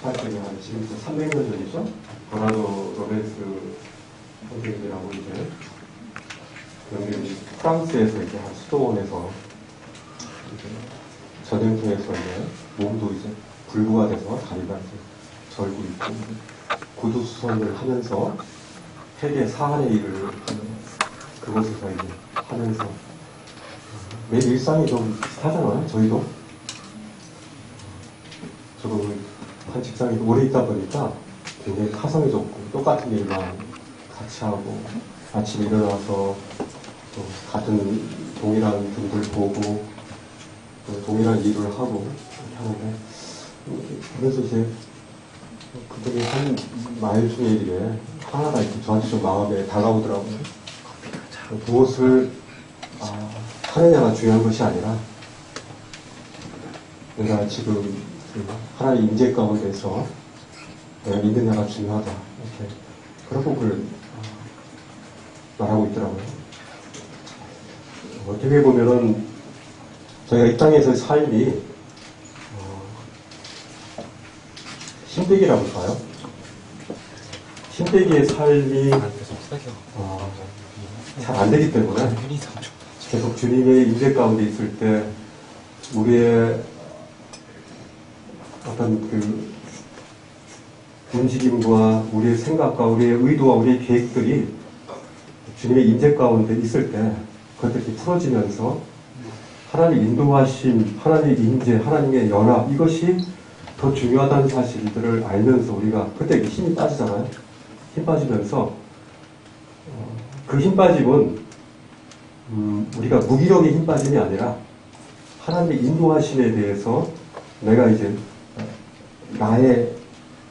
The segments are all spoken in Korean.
18세기 한 지금 300년 전이죠. 버나드 로렌스 선생님이라고 이제 여기 프랑스에서 이제 한 수도원에서 이제 전쟁통에서 이제 몸도 이제 불구가 돼서 다리가 이제 절고 있고 구두수선을 하면서 세계 사한의 일을 하는 그곳에서 이제 하면서 매일 일상이 좀 비슷하잖아요. 저희도 저도 한 직장에 오래 있다 보니까 굉장히 타성이 좋고 똑같은 일만 같이 하고 아침에 일어나서 또 같은 동일한 분들 보고 또 동일한 일을 하고 이렇게 하는데 그래서 이제 그들이 한 말 중에 이게 하나가 이렇게 저한테 좀 마음에 다가오더라고요. 무엇을 하느냐가 중요한 것이 아니라 내가 지금 하나의 임재 가운데서 내가 믿느냐가 중요하다. 이렇게 그런 부분을 말하고 있더라고요. 어떻게 보면은 저희가 이 땅에서의 삶이 신대기라고 할까요? 신대기의 삶이 잘 안 되기 때문에 계속 주님의 임재 가운데 있을 때 우리의 어떤 그 움직임과 우리의 생각과 우리의 의도와 우리의 계획들이 주님의 임재 가운데 있을 때 그것들이 풀어지면서 하나님 인도하심, 하나님의 임재, 하나님의 연합 이것이 더 중요하다는 사실들을 알면서 우리가 그때 힘이 빠지잖아요. 힘 빠지면서 그 힘 빠짐은 우리가 무기력의 힘 빠짐이 아니라 하나님의 인도하심에 대해서 내가 이제 나의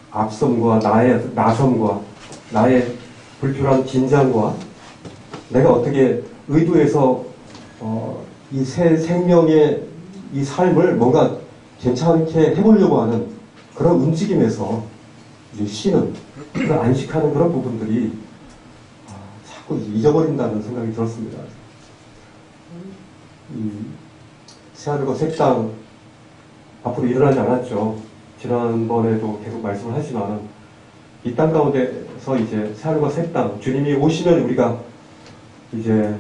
앞섬과 나의 나섬과 나의 불필요한 긴장과 내가 어떻게 의도해서 이 새 생명의 이 삶을 뭔가 괜찮게 해보려고 하는 그런 움직임에서 이제 쉬는, 그런 안식하는 그런 부분들이 자꾸 잊어버린다는 생각이 들었습니다. 이 새하늘과 새 땅 앞으로 일어나지 않았죠. 지난번에도 계속 말씀을 하지만 이 땅 가운데서 이제 새하늘과 새 땅, 주님이 오시면 우리가 이제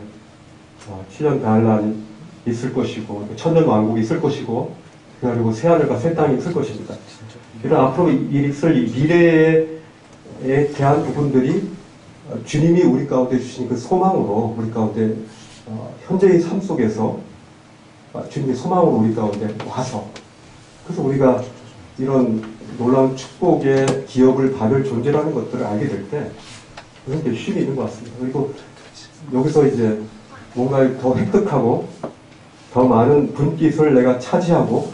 7년 다할란 있을 것이고 천년 왕국이 있을 것이고 그리고 새하늘과 새 땅이 있을 것입니다. 이런 앞으로 있을 미래에 대한 부분들이 주님이 우리 가운데 주신 그 소망으로 우리 가운데 현재의 삶 속에서 주님의 소망으로 우리 가운데 와서 그래서 우리가 이런 놀라운 축복의 기업을 받을 존재라는 것들을 알게 될 때 그런 쉼이 있는 것 같습니다. 그리고 여기서 이제 뭔가를 더 획득하고 더 많은 분깃을 내가 차지하고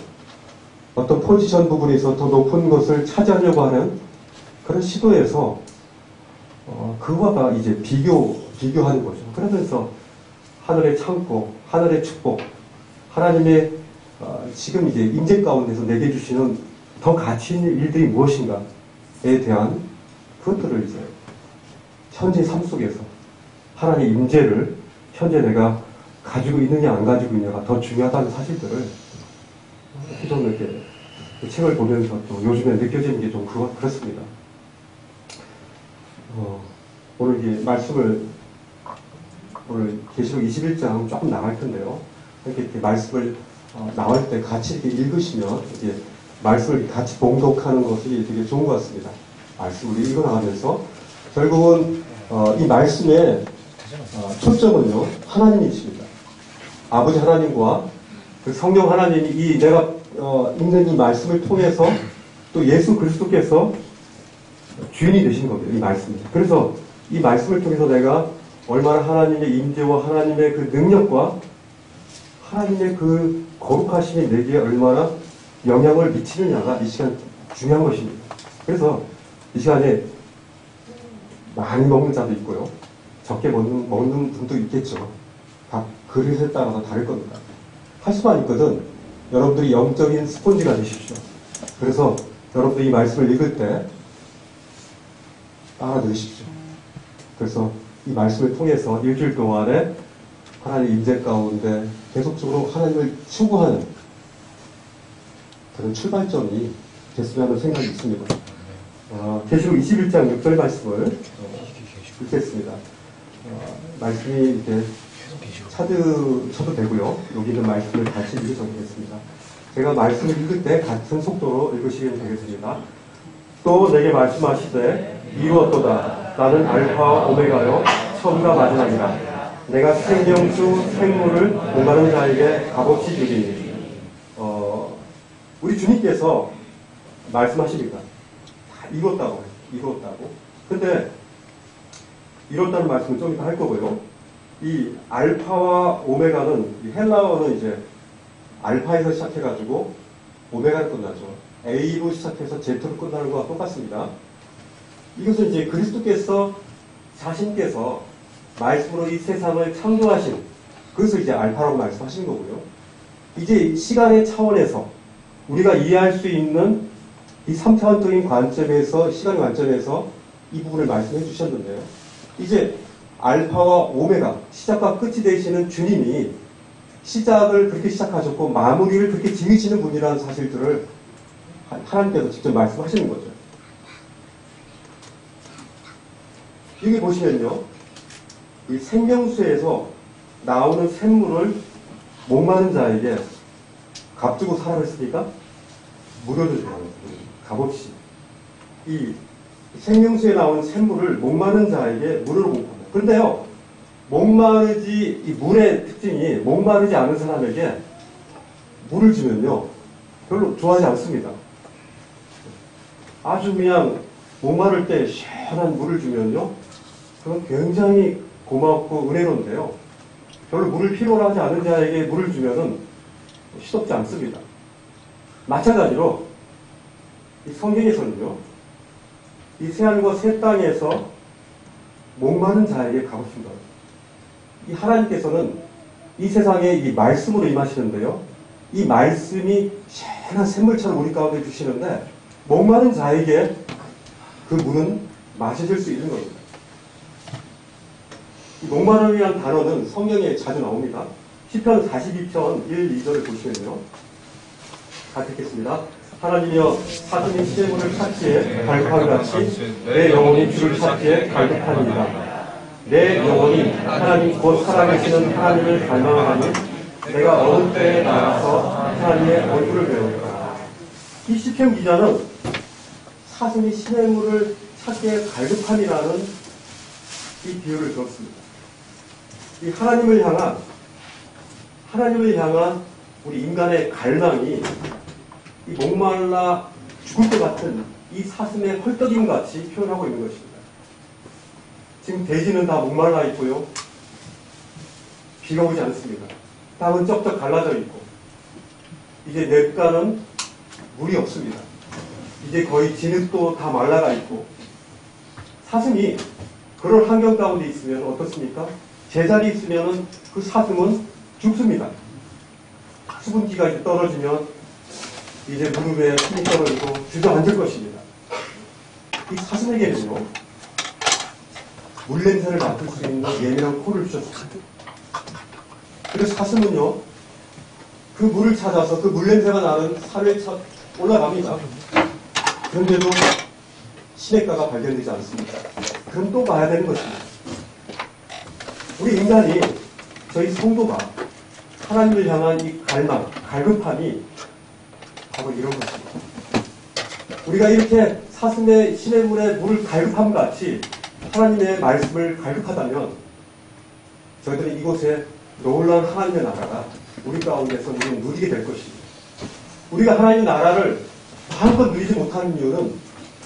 어떤 포지션 부분에서 더 높은 것을 차지하려고 하는 그런 시도에서 그와가 이제 비교하는 거죠. 그러면서 하늘의 창고, 하늘의 축복, 하나님의 지금 이제 임재 가운데서 내게 주시는 더 가치 있는 일들이 무엇인가에 대한 그것들을 이제 현재 삶 속에서 하나님의 임재를 현재 내가 가지고 있느냐 안 가지고 있느냐가 더 중요하다는 사실들을 좀 이렇게 책을 보면서 또 요즘에 느껴지는 게 좀 그렇습니다. 오늘 이게 말씀을 오늘 계시록 21장 조금 나갈 텐데요. 이렇게 말씀을 나올 때 같이 이렇게 읽으시면 이게 말씀을 같이 봉독하는 것이 되게 좋은 것 같습니다. 말씀을 읽어나가면서 결국은 이 말씀의 초점은요 하나님이십니다. 아버지 하나님과 그 성령 하나님이 이 내가 읽는 이 말씀을 통해서 또 예수 그리스도께서 주인이 되신 겁니다. 이 말씀이. 그래서 이 말씀을 통해서 내가 얼마나 하나님의 임재와 하나님의 그 능력과 하나님의 그 거룩하심이 내게 얼마나 영향을 미치느냐가 이 시간 중요한 것입니다. 그래서 이 시간에 많이 먹는 자도 있고요. 적게 먹는 분도 있겠죠. 다 그릇에 따라서 다를 겁니다. 할 수만 있거든 여러분들이 영적인 스폰지가 되십시오. 그래서 여러분들이 이 말씀을 읽을 때 따라 들으십시오. 그래서 이 말씀을 통해서 일주일 동안에 하나님의 임재 가운데 계속적으로 하나님을 추구하는 그런 출발점이 됐으면 하는 생각이 있습니다. 계시록 21장 6절 말씀을 읽겠습니다. 말씀이 이제 찾으셔도 되고요. 여기 있는 말씀을 같이 읽으셔보겠습니다. 제가 말씀을 읽을 때 같은 속도로 읽으시면 되겠습니다. 또 내게 말씀하시되 이루었도다. 나는 알파와 오메가요 처음과 마지막이라. 내가 생명수 생물을 목마른 자에게 값없이 주리니. 우리 주님께서 말씀하십니다. 다 이뤘다고. 근데 이뤘다는 말씀은 좀 이따 할 거고요. 이 알파와 오메가는 헬라어는 이제 알파에서 시작해가지고 오메가로 끝나죠. A로 시작해서 Z로 끝나는 것과 똑같습니다. 이것은 이제 그리스도께서 자신께서 말씀으로 이 세상을 창조하신, 그것을 이제 알파라고 말씀하시는 거고요. 이제 시간의 차원에서 우리가 이해할 수 있는 이 3차원적인 관점에서, 시간의 관점에서 이 부분을 말씀해 주셨는데요. 이제 알파와 오메가, 시작과 끝이 되시는 주님이 시작을 그렇게 시작하셨고 마무리를 그렇게 지으시는 분이라는 사실들을 하나님께서 직접 말씀하시는 거죠. 여기 보시면요. 이 생명수에서 나오는 샘물을 목마른 자에게 값 주고 사라고 했으니까 무료로 주라는 거예요. 값없이. 이 생명수에 나오는 샘물을 목마른 자에게 무료로 공급합니다. 그런데요, 이 물의 특징이 목마르지 않은 사람에게 물을 주면요, 별로 좋아하지 않습니다. 아주 그냥 목마를 때 시원한 물을 주면요, 그건 굉장히 고맙고 은혜로운데요, 별로 물을 필요로 하지 않은 자에게 물을 주면은 시덥지 않습니다. 마찬가지로 이 성경에서는요, 이 새하늘과 새 땅에서 목마른 자에게 값없습니다. 이 하나님께서는 이 세상에 이 말씀으로 임하시는데요, 이 말씀이 시원한 샘물처럼 우리 가운데 주시는데 목마른 자에게 그 물은 마셔질 수 있는 겁니다. 이 목마름이라는 단어는 성경에 자주 나옵니다. 시편 42편 1, 2절을 보시면요, 같이 읽겠습니다. 하나님이여 사슴이 시냇물을 찾기에 갈급함 같이 내 영혼이 주를 찾기에 갈급하니이다. 내 영혼이 하나님 곧 살아계시는 하나님을 갈망하니 내가 어느 때에 나가서 하나님의 얼굴을 배울까. 이 시편 기자는 사슴이 시냇물을 찾기에 갈급함이라는 이 비유를 들었습니다. 이 하나님을 향한 우리 인간의 갈망이 이 목말라 죽을 것 같은 이 사슴의 헐떡임 같이 표현하고 있는 것입니다. 지금 대지는 다 목말라 있고요. 비가 오지 않습니다. 땅은 쩍쩍 갈라져 있고 이제 냇가는 물이 없습니다. 이제 거의 진흙도 다 말라가 있고 사슴이 그런 환경 가운데 있으면 어떻습니까? 제자리에 있으면 그 사슴은 죽습니다. 수분기가 이제 떨어지면 이제 무릎에 힘이 떨어지고 주저앉을 것입니다. 이 사슴에게는요, 물냄새를 맡을 수 있는 예민한 코를 주셨습니다. 그래서 사슴은요, 그 물을 찾아서 그 물냄새가 나는 산에 올라갑니다. 그런데도 시냇가가 발견되지 않습니다. 그럼 또 가야 되는 것입니다. 우리 인간이, 저희 성도가 하나님을 향한 이 갈망, 갈급함이 바로 이런 것입니다. 우리가 이렇게 사슴의 시냇물에 물을 갈급함 같이 하나님의 말씀을 갈급하다면 저희들은 이곳에 놀라운 하나님의 나라가 우리 가운데서 우리는 누리게 될 것입니다. 우리가 하나님의 나라를 마음껏 누리지 못하는 이유는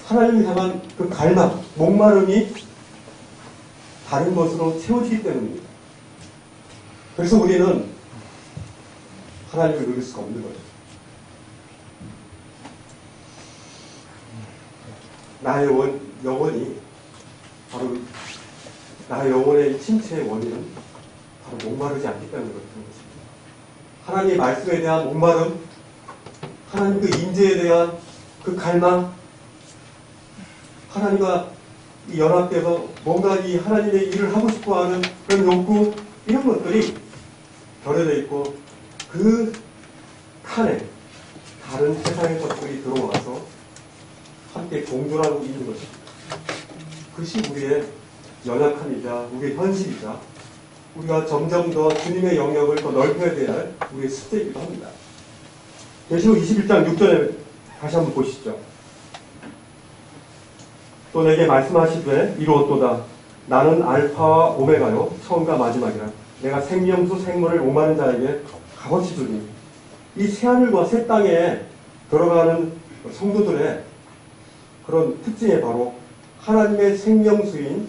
하나님을 향한 그 갈망, 목마름이 다른 것으로 채워지기 때문입니다. 그래서 우리는 하나님을 누릴 수가 없는 거죠. 나의 영혼이 바로 나의 영혼의 침체의 원인은 바로 목마르지 않기 때문에 그렇다는 것입니다. 하나님의 말씀에 대한 목마름, 하나님 그 임재에 대한 그 갈망, 하나님과 연합돼서 뭔가 이 하나님의 일을 하고 싶어하는 그런 욕구, 이런 것들이 결여되어 있고 그 칸에 다른 세상의 것들이 들어와서 함께 공존하고 있는 것입니다. 그것이 우리의 연약함이자 우리의 현실이자 우리가 점점 더 주님의 영역을 더 넓혀야 될 우리의 숙제이기도 합니다. 계시록 21장 6절에 다시 한번 보시죠. 또 내게 말씀하시되 이루었도다. 나는 알파와 오메가요 처음과 마지막이라. 내가 생명수 생물을 목마른 자에게 값없이 주니. 이 새하늘과 새 땅에 들어가는 성도들의 그런 특징이 바로 하나님의 생명수인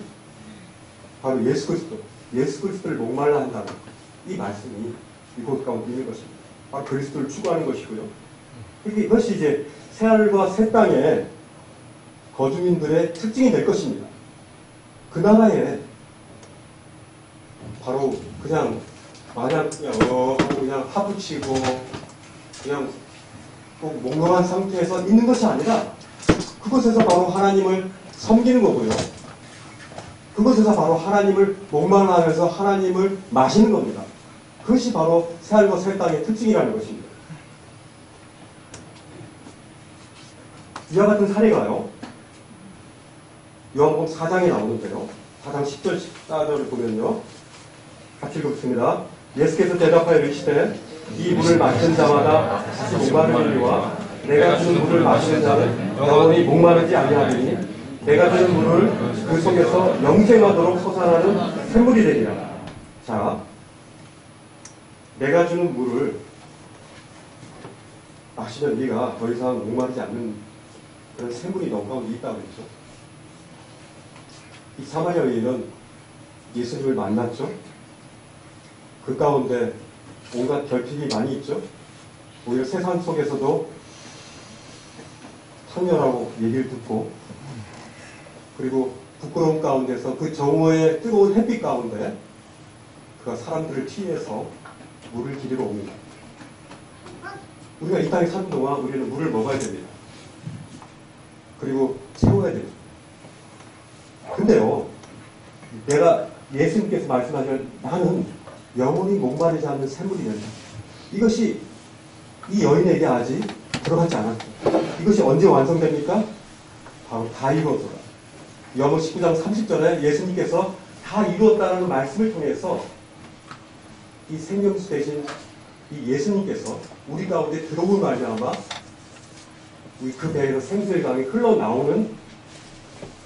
바로 예수 그리스도를 목말라 한다는 이 말씀이 이곳 가운데 있는 것입니다. 바로 그리스도를 추구하는 것이고요. 이것이 이제 새하늘과 새 땅의 거주민들의 특징이 될 것입니다. 그 나라에 바로 그냥 마냥 그냥 하부 치고 그냥 꼭 몽롱한 상태에서 있는 것이 아니라 그곳에서 바로 하나님을 섬기는 거고요. 그곳에서 바로 하나님을 목말라하면서 하나님을 마시는 겁니다. 그것이 바로 새하늘과 새 땅의 특징이라는 것입니다. 이와 같은 사례가요. 요한복음 4장에 나오는데요. 4장 10절 14절을 보면요. 같이 읽겠습니다. 예수께서 대답하여 이르시되 이 물을 마시는 자마다 다시 목마르리니와 내가 주는 물을 마시는 자는 영원히 목마르지 아니하리니 내가 주는 물을 그 속에서 영생하도록 솟아나는 샘물이 되리라. 자, 내가 주는 물을 마시면 우리가 더 이상 목마르지 않는 그런 샘물이 너 가운데 있다고 그랬죠. 이 사마리아 여인은 예수님을 만났죠. 그 가운데 온갖 결핍이 많이 있죠. 오히려 세상 속에서도 창렬하고 얘기를 듣고 그리고 부끄러움 가운데서 그 정오의 뜨거운 햇빛 가운데 그가 사람들을 피해서 물을 기르러 옵니다. 우리가 이 땅에 사는 동안 우리는 물을 먹어야 됩니다. 그리고 채워야 됩니다. 근데요, 내가 예수님께서 말씀하시면 나는 영원히 목마르지 않는 샘물이 된다. 이것이 이 여인에게 아직 들어가지 않았다. 이것이 언제 완성됩니까? 바로 다 이루었다. 요한복음 19장 30절에 예수님께서 다 이루었다는 말씀을 통해서 이 생명수 대신 이 예수님께서 우리 가운데 들어올 말미암아 우리 그 배에서 생수의 강이 흘러나오는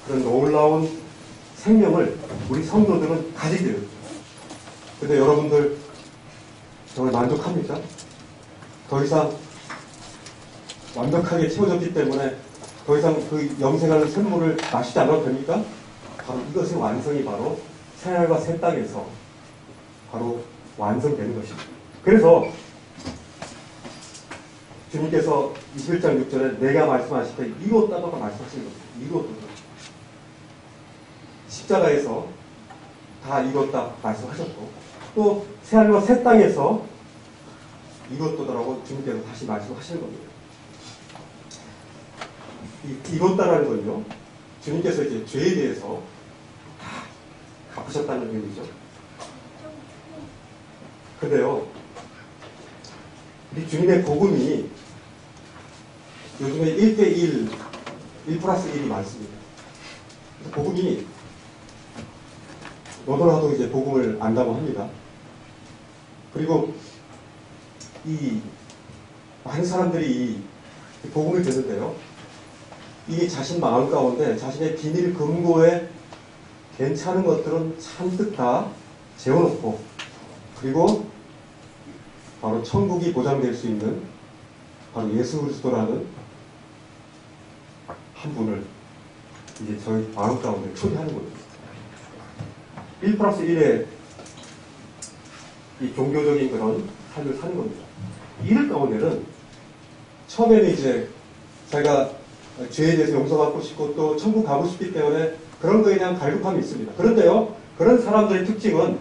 그런 놀라운 생명을 우리 성도들은 가지게 돼요. 근데 여러분들 정말 만족합니까? 더 이상 완벽하게 채워졌기 때문에 더 이상 그 영생하는 샘물을 마시지 않아도 됩니까? 바로 이것의 완성이 바로 새하늘과 새 땅에서 바로 완성되는 것입니다. 그래서 주님께서 21장 6절에 내가 말씀하실 때 이루었다고 말씀하시는 겁니다. 이루었다. 십자가에서 다 이뤘다 말씀하셨고 또 새하늘과 새 땅에서 이뤘다라고 주님께서 다시 말씀하시는 겁니다. 이뤘다라는 건요, 주님께서 이제 죄에 대해서 다 갚으셨다는 의미죠. 근데요, 우리 주님의 복음이 요즘에 1대1, 1+1이 많습니다. 그래서 복음이 너도나도 이제 복음을 안다고 합니다. 그리고 이 많은 사람들이 이 복음을 듣는데요. 이미 자신 마음 가운데 자신의 비밀 금고에 괜찮은 것들은 잔뜩 다 재워놓고 그리고 바로 천국이 보장될 수 있는 바로 예수 그리스도라는 한 분을 이제 저희 마음 가운데 초대하는 겁니다. 1+1의 이 종교적인 그런 삶을 사는 겁니다. 이들 가운데는 처음에는 이제 자기가 죄에 대해서 용서받고 싶고 또 천국 가고 싶기 때문에 그런 거에 대한 갈급함이 있습니다. 그런데요, 그런 사람들의 특징은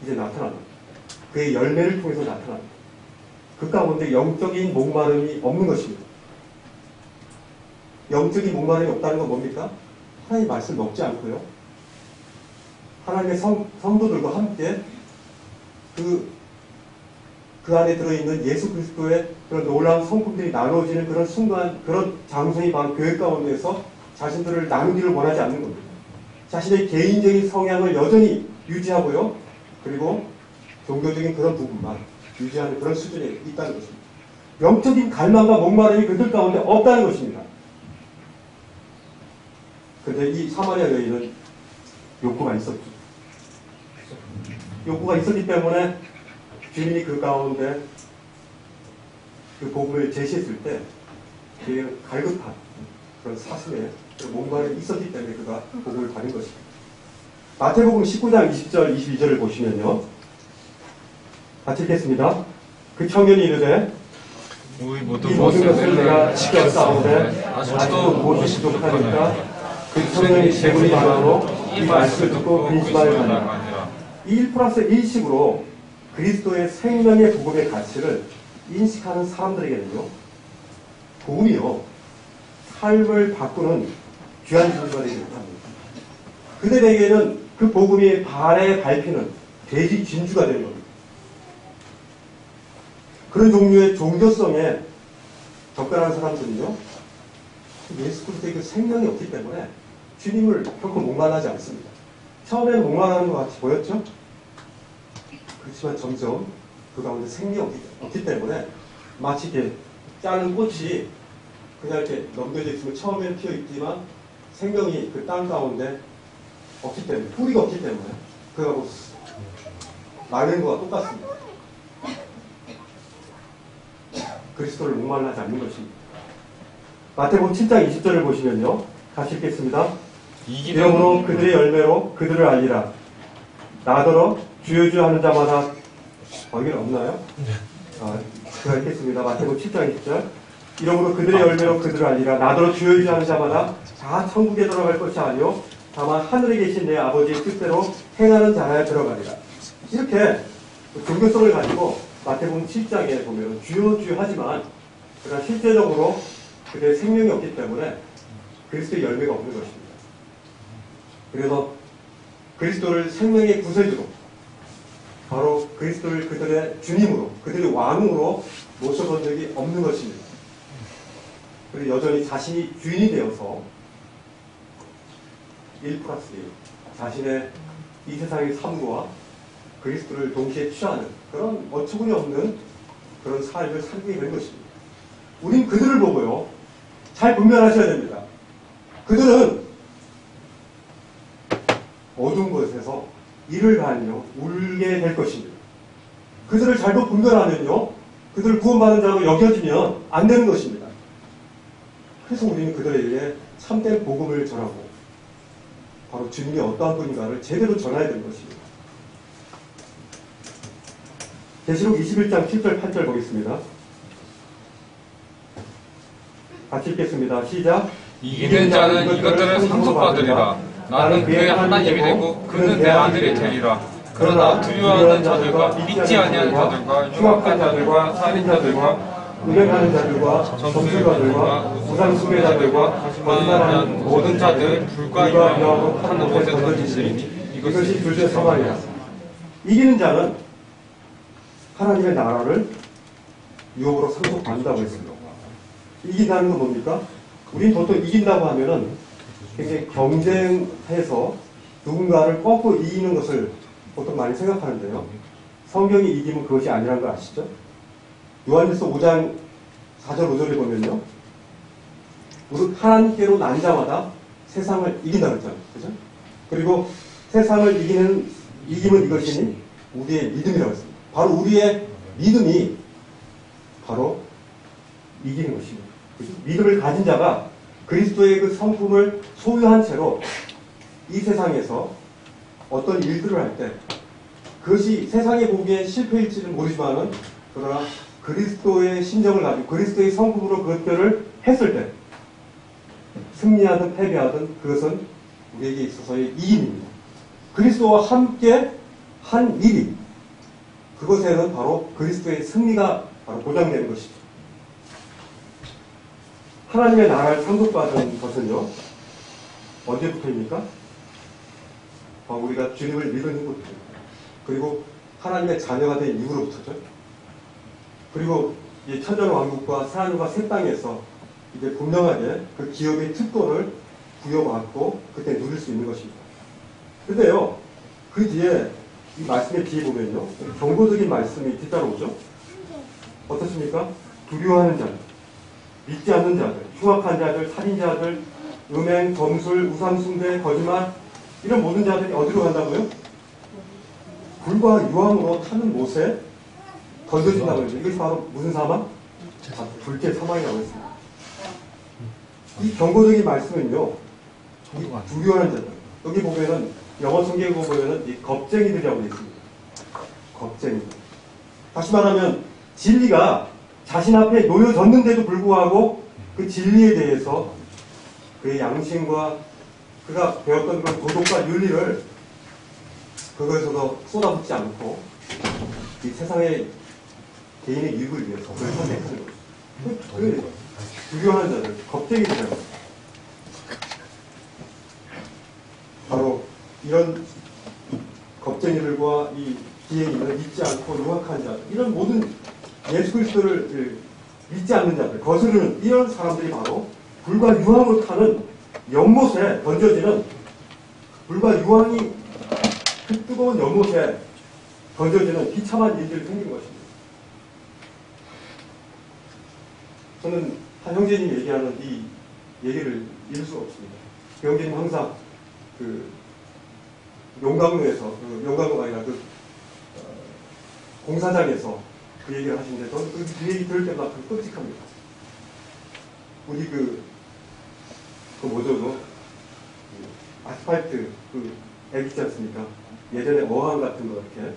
이제 나타납니다. 그의 열매를 통해서 나타납니다. 그 가운데 영적인 목마름이 없는 것입니다. 영적인 목마름이 없다는 건 뭡니까? 하나님의 말씀을 먹지 않고요. 하나님의 성도들과 함께 그 그 안에 들어있는 예수 그리스도의 그런 놀라운 성품들이 나누어지는 그런 순간, 그런 장소이 바로 교회 가운데서 자신들을 나누기를 원하지 않는 겁니다. 자신의 개인적인 성향을 여전히 유지하고요. 그리고 종교적인 그런 부분만 유지하는 그런 수준에 있다는 것입니다. 영적인 갈망과 목마름이 그들 가운데 없다는 것입니다. 그런데 이 사마리아 여인은 욕구가 있었죠. 욕구가 있었기 때문에 주님이 그 가운데 그 복음을 제시했을 때 그의 갈급한 그런 사슴의 그런 목마름이 있었기 때문에 그가 복음을 받은 것입니다. 마태복음 19장 20절 22절을 보시면요. 같이 읽겠습니다. 그 청년이 이르되 이 이 모든 모든 것을 것을 내가 지켰사오되 아직도 무엇이 부족하니까 그 청년이 재물이 많으로 이 말씀을 듣고 근심하여 가니라. 이 1+1식으로 그리스도의 생명의 복음의 가치를 인식하는 사람들에게는요, 복음이요, 삶을 바꾸는 귀한 존재가 되지 못합니다. 그들에게는 그 복음이 발에 밟히는 돼지 진주가 되는 겁니다. 그런 종류의 종교성에 접근하는 사람들은요, 예수 그리스도의 그 생명이 없기 때문에 주님을 결코 목말라하지 않습니다. 처음에는 목말라하는 것 같이 보였죠? 그렇지만 점점 그 가운데 생명이 없기 때문에 마치 이렇게 짜는 꽃이 그냥 이렇게 넘겨져 있으면 처음에는 피어 있지만 생명이 그 땅 가운데 없기 때문에, 뿌리가 없기 때문에 그거하고 마르는 것과 똑같습니다. 그리스도를 목말라하지 않는 것입니다. 마태복음 7장 20절을 보시면요. 같이 읽겠습니다. 이러므로 그들의 열매로 그들을 알리라. 나더러 주여 주여 하는 자마다 여기는 없나요? 제가 읽겠습니다. 마태복음 7장 20절. 이러므로 그들의 열매로 그들을 알리라. 나더러 주여 주여 하는 자마다 다 천국에 들어갈 것이 아니요 다만 하늘에 계신 내 아버지의 뜻대로 행하는 자라야 들어가리라. 이렇게 종교성을 가지고 마태복음 7장에 보면 주여 주여 하지만 그러나 실제적으로 그들의 생명이 없기 때문에 그리스도의 열매가 없는 것입니다. 그래서 그리스도를 생명의 구세주로 바로 그리스도를 그들의 주님으로 그들의 왕으로 모셔본 적이 없는 것입니다. 그리고 여전히 자신이 주인이 되어서 1+1 자신의 이 세상의 삶과 그리스도를 동시에 취하는 그런 어처구니 없는 그런 삶을 살게 된 것입니다. 우린 그들을 보고요, 잘 분별하셔야 됩니다. 그들은 어두운 곳에서 이를 가하며 울게 될 것입니다. 그들을 잘못 분별하면요, 그들을 구원받은 자로 여겨지면 안 되는 것입니다. 그래서 우리는 그들에게 참된 복음을 전하고 바로 주님이 어떠한 분인가를 제대로 전해야 되는 것입니다. 계시록 21장 7절 8절 보겠습니다. 같이 읽겠습니다. 시작. 이기는 자는 이것들을 상속받으리라. 나는 그의 하나님이 되고 그는 내 아들이 되리라. 그러나 두려워하는 자들과 믿지 아니하는 자들과 흉악한 자들과 살인자들과 운행하는 자들과 점술가들과 우상 숭배자들과 거짓말하는 모든 자들은 불과 유황으로 하는 곳에 던져지시리니 이것이 둘째 사망이라. 이기는 자는 하나님의 나라를 유혹으로 상속받는다고 했습니다. 이긴다는 건 뭡니까? 우린 보통 이긴다고 하면은 굉장히 경쟁해서 누군가를 꺾고 이기는 것을 보통 많이 생각하는데요. 성경이 이기면 그것이 아니라는 거 아시죠? 요한일서 5장 4절 5절에 보면요. 우리 하나님께로 난 자마다 세상을 이긴다고 했잖아요. 그죠? 그리고 세상을 이기면 이것이니 우리의 믿음이라고 했습니다. 바로 우리의 믿음이 바로 이기는 것입니다. 그죠? 믿음을 가진 자가 그리스도의 그 성품을 소유한 채로 이 세상에서 어떤 일들을 할 때 그것이 세상에 보기엔 실패일지는 모르지만은 그러나 그리스도의 심정을 가지고 그리스도의 성품으로 그것들을 했을 때 승리하든 패배하든 그것은 우리에게 있어서의 이임입니다. 그리스도와 함께 한 일이 그것에는 바로 그리스도의 승리가 바로 보장되는 것이죠. 하나님의 나라를 상속받은 것은요, 언제부터입니까? 우리가 주님을 믿는 것부터, 그리고 하나님의 자녀가 된 이후로부터죠. 그리고 이 천년왕국과 새하늘과 새 땅에서 이제 분명하게 그 기업의 특권을 부여받고 그때 누릴 수 있는 것입니다. 근데요, 그 뒤에 이 말씀에 뒤에 보면요, 경고적인 말씀이 뒤따라오죠. 어떻습니까? 두려워하는 자들, 믿지 않는 자들, 흉악한 자들, 살인자들, 음행, 점술, 우상숭배, 거짓말, 이런 모든 자들이 어디로 간다고요? 불과 유황으로 타는 못에 던져진다고 했죠. 이것이 바로 무슨 사망? 불제 사망이라고 했습니다. 이 경고적인 말씀은요, 이 두려워하는 자들, 여기 보면은 영어 성경에 보면은 이 겁쟁이들이라고 되어 있습니다. 겁쟁이들. 다시 말하면 진리가 자신 앞에 놓여졌는데도 불구하고 그 진리에 대해서 그의 양심과 그가 배웠던 그런 도덕과 윤리를 그것에서도 쏟아붓지 않고 이 세상의 개인의 이익을 위해서 그걸 선택하는 거죠. 그 두려워하는 자들, 겁쟁이들이라고. 바로 이런 겁쟁이들과 이 비행인을 믿지 않고 흉악한 자들, 이런 모든 예수 그리스도를 믿지 않는 자들, 거스르는 이런 사람들이 바로 불과 유황으로 타는 연못에 던져지는, 불과 유황이 그 뜨거운 연못에 던져지는 비참한 일들이 생긴 것입니다. 저는 한 형제님이 얘기하는 이 얘기를 잃을 수가 없습니다. 그 형제님 항상 그 용광로에서, 용광로가 아니라 공사장에서 그 얘기를 하시는데, 저는 그 얘기 들을 때마다 끔찍합니다. 우리 뭐죠, 아스팔트, 액 있지 않습니까? 예전에 어항 같은 거 이렇게,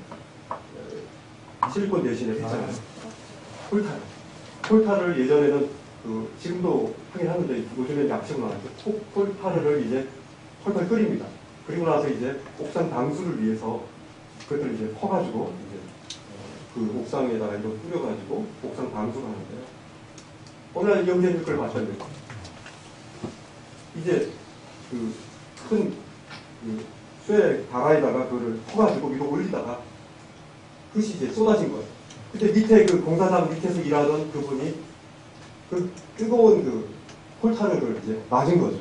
실리콘 대신에 했잖아요. 폴타를 예전에는 지금도 하긴 하는데, 요즘에 약식으로 나왔죠. 폴타를 이제 펄펄 끓입니다. 그리고 나서 이제 옥상 방수를 위해서 그것들을 이제 퍼가지고, 이제 그 옥상에다가 이거 뿌려가지고 옥상 방수를 하는데요. 어느 날 영재님 걸 봤는데, 이제 큰 쇠 다라에다가 그거를 퍼가지고 위로 올리다가 그것이 이제 쏟아진 거예요. 그때 밑에 그 공사장 밑에서 일하던 그분이 그 뜨거운 폴타르를 이제 맞은 거죠.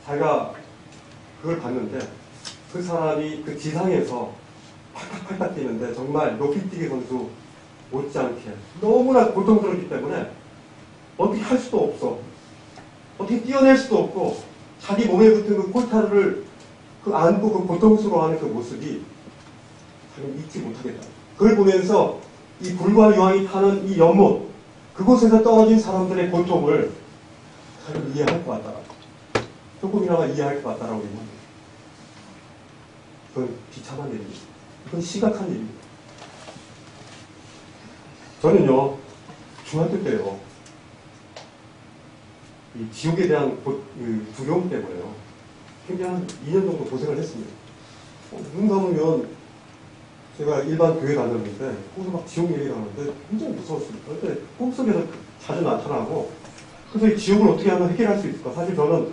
자기가 그걸 봤는데 그 사람이 그 지상에서 팔딱팔딱 뛰는데 정말 높이뛰기 선수 못지않게 너무나 고통스럽기 때문에 어떻게 할 수도 없어. 어떻게 뛰어낼 수도 없고 자기 몸에 붙은 그 폴타르를 안고 그 고통스러워하는 그 모습이 자기는 잊지 못하겠다. 그걸 보면서 이 불과 유황이 타는 이 연못, 그곳에서 떨어진 사람들의 고통을 자기는 이해할 것 같다. 조금이나마 이해할 것 같다라고 얘기합니다. 그건 비참한 일입니다. 그건 심각한 일입니다. 저는요, 중학교 때요, 이 지옥에 대한 두려움 때문에요, 굉장히 한 2년 정도 고생을 했습니다. 눈 감으면 제가 일반 교회 다녔는데, 거기서 막 지옥 얘기를 하는데 굉장히 무서웠습니다. 근데 꿈속에서 자주 나타나고, 그래서 이 지옥을 어떻게 하면 해결할 수 있을까? 사실 저는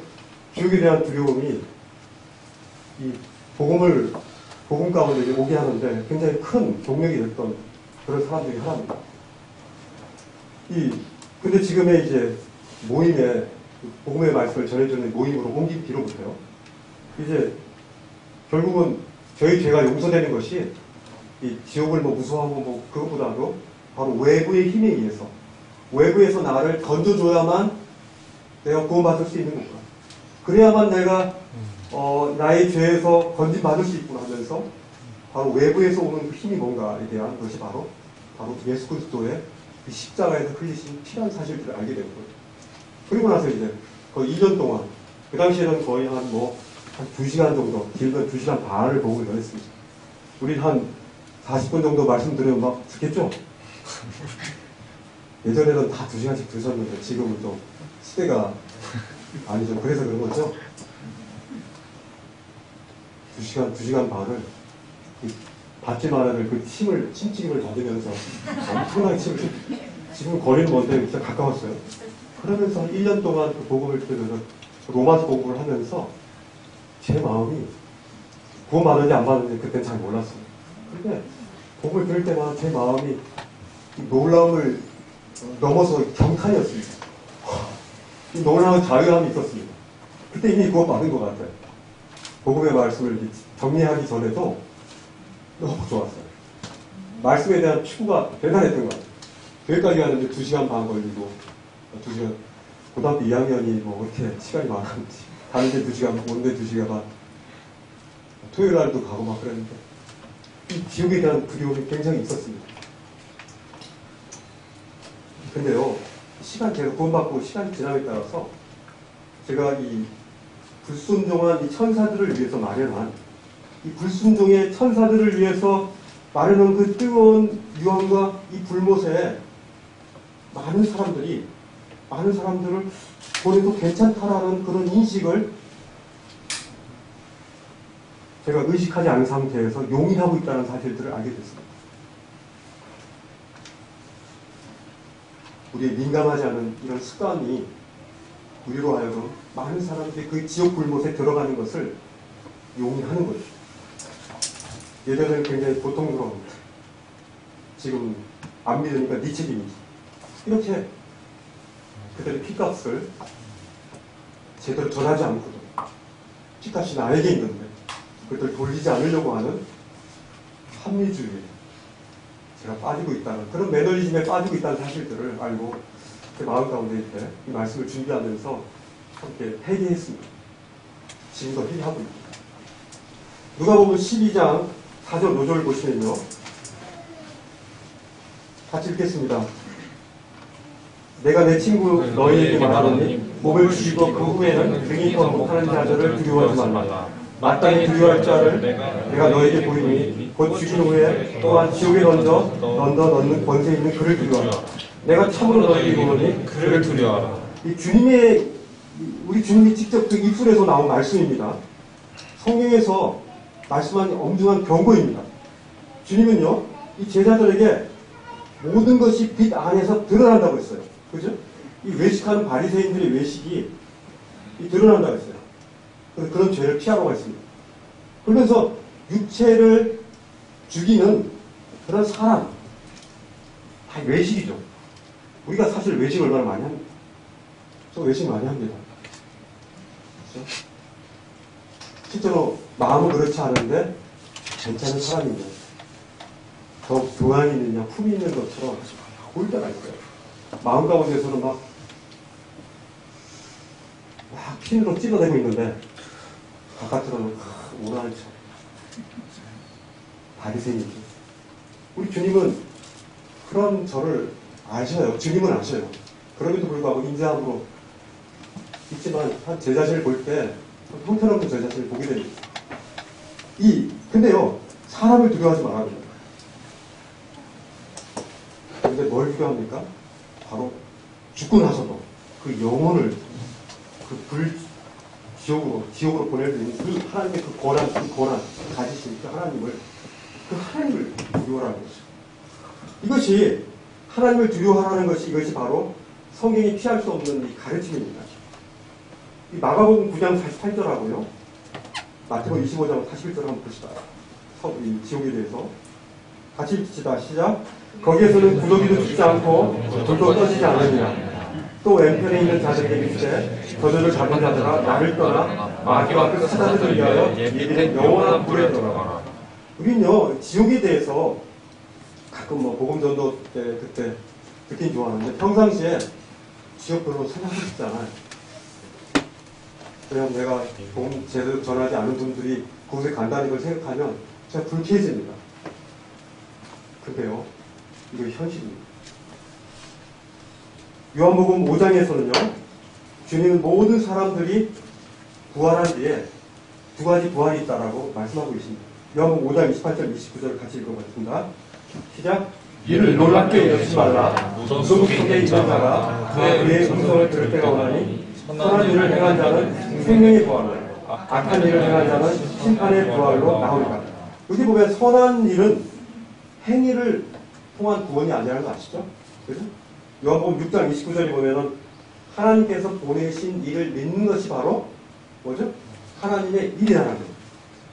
지옥에 대한 두려움이 이 복음 가운데 오게 하는데 굉장히 큰 동력이 됐던 그런 사람 중에 하나입니다. 근데 지금의 이제 모임에, 복음의 말씀을 전해주는 모임으로 옮긴 뒤로부터요, 이제 결국은 저희 죄가 용서되는 것이 이 지옥을 무서워하고 그것보다도 바로 외부의 힘에 의해서, 외부에서 나를 던져줘야만 내가 구원받을 수 있는 건가. 그래야만 내가 나의 죄에서 건진받을 수 있구나 하면서 바로 외부에서 오는 그 힘이 뭔가에 대한 것이 바로 예수 그리스도의 그 십자가에서 흘리신 피라는 사실들을 알게 된 거예요. 그리고 나서 이제 거의 2년 동안, 그 당시에는 거의 한 2시간 정도, 길면 2시간 반을 복음을 전했습니다. 우리 한 40분 정도 말씀드리면 막 듣겠죠? 예전에는 다 2시간씩 드셨는데 지금은 좀 시대가 아니죠. 그래서 그런 거죠. 2시간 반을 받지만 않을 그 침침을 받으면서 엄청나게 지금 거리는 먼데 진짜 가까웠어요. 그러면서 한 1년 동안 그 복음을 들으면서 로마서 복음을 하면서 제 마음이 구원 받는지 안 받는지 그때는 잘 몰랐어요. 근데 복음을 들을 때마다 제 마음이 이 놀라움을 넘어서 경탄이었습니다. 이 놀라운 자유함이 있었습니다. 그때 이미 구원받은 것 같아요. 복음의 말씀을 정리하기 전에도 너무 좋았어요. 말씀에 대한 추구가 대단했던 것 같아요. 교회까지 가는데 2시간 반 걸리고, 2시간, 고등학교 2학년이 뭐 그렇게 시간이 많았는지, 가는데 2시간, 오는데 2시간 반, 토요일 날도 가고 막 그랬는데, 이 지옥에 대한 두려움이 굉장히 있었습니다. 근데요, 시간 계속 구원받고 시간이 지남에 따라서 제가 이 불순종한 이 천사들을 위해서 마련한 이 불순종의 천사들을 위해서 마련한 그 뜨거운 유황과 이 불못에 많은 사람들을 보내도 괜찮다라는 그런 인식을 제가 의식하지 않은 상태에서 용인하고 있다는 사실들을 알게 됐습니다. 우리의 민감하지 않은 이런 습관이 우리로 하여금 많은 사람들이 그 지옥 불못에 들어가는 것을 용인하는 거죠. 예전에는 굉장히 고통스러웠는데 지금 안 믿으니까 네 책임이지. 이렇게 그들의 피값을 제대로 전하지 않고도 피값이 나에게 있는데 그것을 돌리지 않으려고 하는 합리주의에 제가 빠지고 있다는 그런 매너리즘에 빠지고 있다는 사실들을 알고 제 마음 가운데 이렇게 이 말씀을 준비하면서 함께 회개했습니다. 지금도 회개하고 있습니다. 누가복음 12장 4절 5절 보시면요. 같이 읽겠습니다. 내가 내 친구 너희에게 말하노니 몸을 죽이고 그 후에는 등이 더 못하는 자들을 두려워하지 말라. 마땅히 두려워할 자를 내가 너에게 보이니 곧 죽인 후에 또한 지옥에 넣는 권세 있는 그를 두려워하라. 내가 참으로 너에게 보노니 그를 두려워하라. 이 우리 주님이 직접 그 입술에서 나온 말씀입니다. 성경에서 말씀한 엄중한 경고입니다. 주님은요, 이 제자들에게 모든 것이 빛 안에서 드러난다고 했어요. 그죠? 이 외식하는 바리새인들의 외식이 드러난다고 했어요. 그래서 그런 죄를 피하라고 했습니다. 그러면서 육체를 죽이는 그런 사람, 다 외식이죠. 우리가 사실 외식 얼마나 많이 합니까? 저 외식 많이 합니다. 그렇죠? 실제로 마음은 그렇지 않은데 괜찮은 사람이면 더 교양이 있느냐 품이 있는 것처럼 보일 때가 있어요. 마음 가운데서는 막 핀으로 찔러대고 있는데 바깥으로는 오라는 척 바리새인이죠. 우리 주님은 그런 저를 아셔요. 주님은 아셔요. 그럼에도 불구하고 인자함으로 있지만 한 제 자신을 볼 때 형편없는 제 자신을 보게 됩니다. 근데요, 사람을 두려워하지 말아야 됩니다. 근데 뭘 두려워합니까? 바로 죽고 나서도 그 영혼을 지옥으로 보낼 수 있는 그 하나님의 그 권한 가지신 그 하나님을 두려워하는 것이죠. 이것이 하나님을 두려워하는 것이 이것이 바로 성경이 피할 수 없는 이 가르침입니다. 이 마가복음 9장 48절하고요. 마태복음 25장 41절 한번 보시다. 이 지옥에 대해서 같이 읽읍시다. 시작. 거기에서는 구더기도 죽지 않고 불도 떠지지 않으니라. 또 왼편에 있는 자들에게 이르시되 저들을 잡은 자들아 나를 떠나 마귀와 그 사자들을 위하여 예비된 영원한 불에 들어가라. 우리는요 지옥에 대해서 가끔 복음전도 때 그때 듣긴 좋아하는데 평상시에 지옥 별로 생각하고 싶지 않아요. 그냥 내가 복음 제대로 전하지 않은 분들이 그곳에 간다는 걸 생각하면 제가 불쾌해집니다. 근데요 이거 현실입니다. 요한복음 5장에서는요 주님은 모든 사람들이 부활한 뒤에 두 가지 부활이 있다라고 말씀하고 계십니다. 요한복음 5장 28절 29절을 같이 읽어보겠습니다. 시작. 이를 놀랍게 여기지 말라. 무덤 속에 있는 자가 그의 음성을 들을 때가 오나니 선한 일을 행한 자는 생명의 부활로 악한 일을 행한 자는 심판의 부활로 나오리라. 여기 보면 선한 일은 행위를 통한 구원이 아니라는 거 아시죠? 그죠? 요한복음 6장 29절에 보면은 하나님께서 보내신 일을 믿는 것이 바로 뭐죠? 하나님의 일이라는 거예요.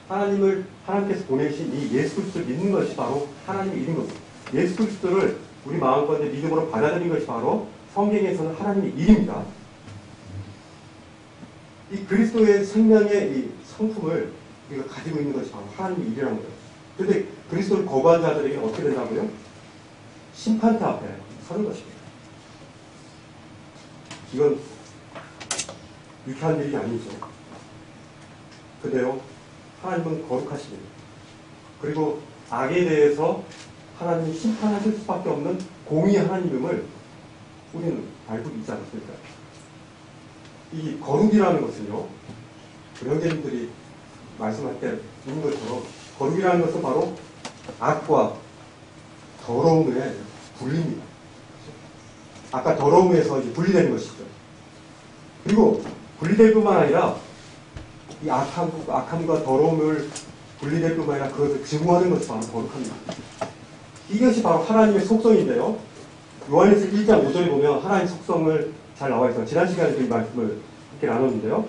하나님께서 보내신 이 예수 그리스도를 믿는 것이 바로 하나님의 일인 겁니다. 예수 그리스도를 우리 마음가운데 믿음으로 받아들이는 것이 바로 성경에서는 하나님의 일입니다. 이 그리스도의 생명의 이 성품을 우리가 가지고 있는 것이 바로 하나님의 일이라는 거예요. 그런데 그리스도를 거부한 자들에게는 어떻게 된다고요? 심판대 앞에 서는 것입니다. 이건 유쾌한 일이 아니죠. 근데요, 하나님은 거룩하십니다. 그리고 악에 대해서 하나님이 심판하실 수밖에 없는 공의의 하나님임을 우리는 알고 있지 않습니까? 이 거룩이라는 것은요, 우리 형제님들이 말씀할 때 있는 것처럼 거룩이라는 것은 바로 악과 더러움의 분리입니다. 아까 더러움에서 이제 분리되는 것이죠. 그리고 분리될 뿐만 아니라 이 악함과 더러움을 분리될 뿐만 아니라 그것을 증오하는 것이 바로 거룩합니다. 이것이 바로 하나님의 속성인데요. 요한일서 1장 5절에 보면 하나님의 속성을 잘 나와 있어요. 지난 시간에 이 말씀을 이렇게 나눴는데요.